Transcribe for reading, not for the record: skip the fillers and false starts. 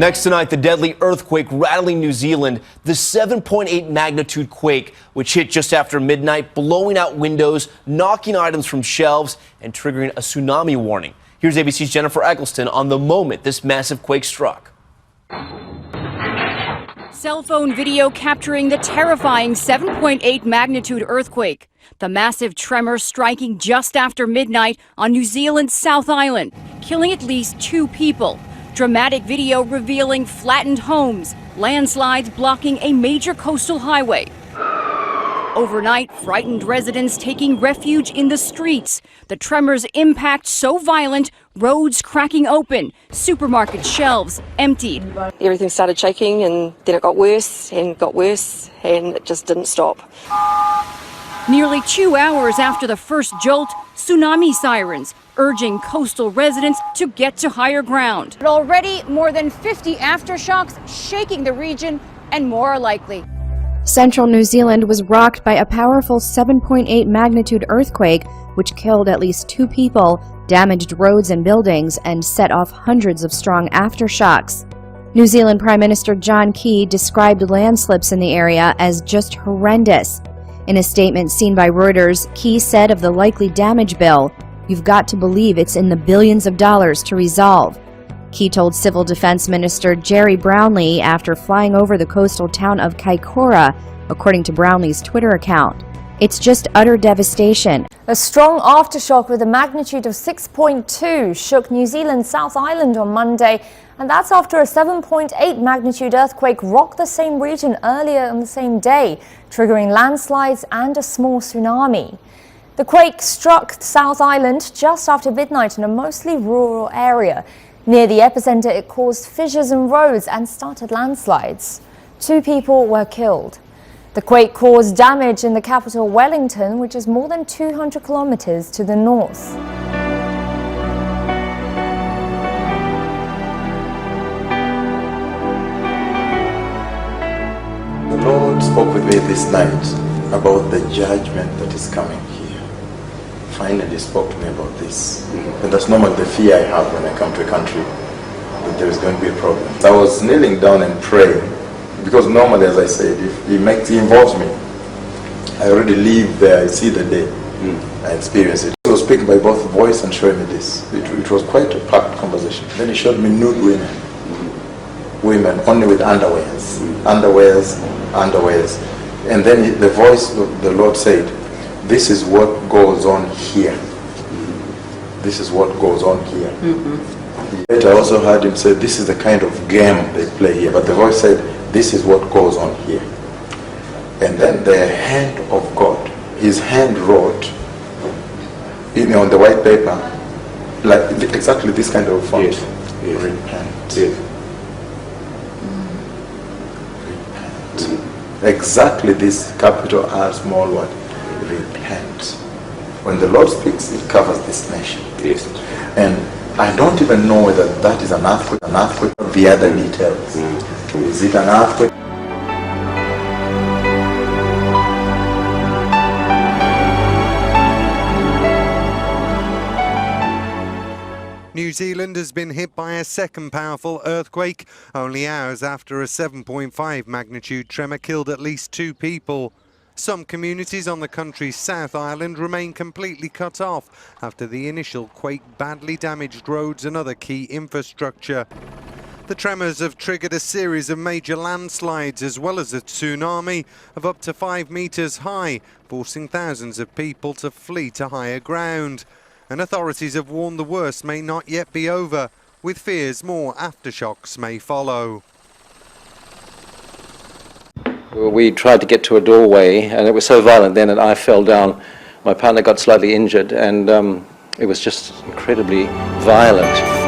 Next tonight, the deadly earthquake rattling New Zealand, the 7.8 magnitude quake, which hit just after midnight, blowing out windows, knocking items from shelves, and triggering a tsunami warning. Here's ABC's Jennifer Eccleston on the moment this massive quake struck. Cell phone video capturing the terrifying 7.8 magnitude earthquake. The massive tremor striking just after midnight on New Zealand's South Island, killing at least 2 people. Dramatic video revealing flattened homes, landslides blocking a major coastal highway. Overnight, frightened residents taking refuge in the streets. The tremor's impact so violent, roads cracking open, supermarket shelves emptied. Everything started shaking and then it got worse and it just didn't stop. Nearly 2 hours after the first jolt, tsunami sirens urging coastal residents to get to higher ground. But already more than 50 aftershocks shaking the region, and more are likely. Central New Zealand was rocked by a powerful 7.8 magnitude earthquake, which killed at least 2 people, damaged roads and buildings, and set off hundreds of strong aftershocks. New Zealand Prime Minister John Key described landslips in the area as just horrendous. In a statement seen by Reuters, Key said of the likely damage bill, "You've got to believe it's in the billions of dollars to resolve." Key told Civil Defense Minister Jerry Brownlee after flying over the coastal town of Kaikoura, according to Brownlee's Twitter account. "It's just utter devastation." A strong aftershock with a magnitude of 6.2 shook New Zealand's South Island on Monday, and that's after a 7.8 magnitude earthquake rocked the same region earlier on the same day, triggering landslides and a small tsunami. The quake struck South Island just after midnight in a mostly rural area. Near the epicenter, it caused fissures in roads and started landslides. 2 people were killed. The quake caused damage in the capital Wellington, which is more than 200 kilometers to the north. The Lord spoke with me this night about the judgment that is coming here. Finally spoke to me about this. And that's normally the fear I have when I come to a country, that there is going to be a problem. I was kneeling down and praying, because normally, as I said, if he involves me, I already live there, I see the day, I experience it. He was speaking by both voice and showing me this. It was quite a packed conversation. Then he showed me nude women. Women only with underwears. Underwears. And then the voice of the Lord said, "This is what goes on here. This is what goes on here." Yet I also heard him say, "This is the kind of game they play here." But the voice said, "This is what goes on here." And then the hand of God, his hand wrote, on the white paper, like exactly this kind of font. Yes. Repent. Yes. Repent. Exactly this capital R small word. Repent. When the Lord speaks, it covers this nation. Yes. And I don't even know whether that is an earthquake, the other details. Is it an earthquake? New Zealand has been hit by a second powerful earthquake, only hours after a 7.5 magnitude tremor killed at least 2 people. Some communities on the country's South Island remain completely cut off after the initial quake badly damaged roads and other key infrastructure. The tremors have triggered a series of major landslides as well as a tsunami of up to 5 meters high, forcing thousands of people to flee to higher ground. And authorities have warned the worst may not yet be over, with fears more aftershocks may follow. We tried to get to a doorway and it was so violent then that I fell down. My partner got slightly injured and it was just incredibly violent.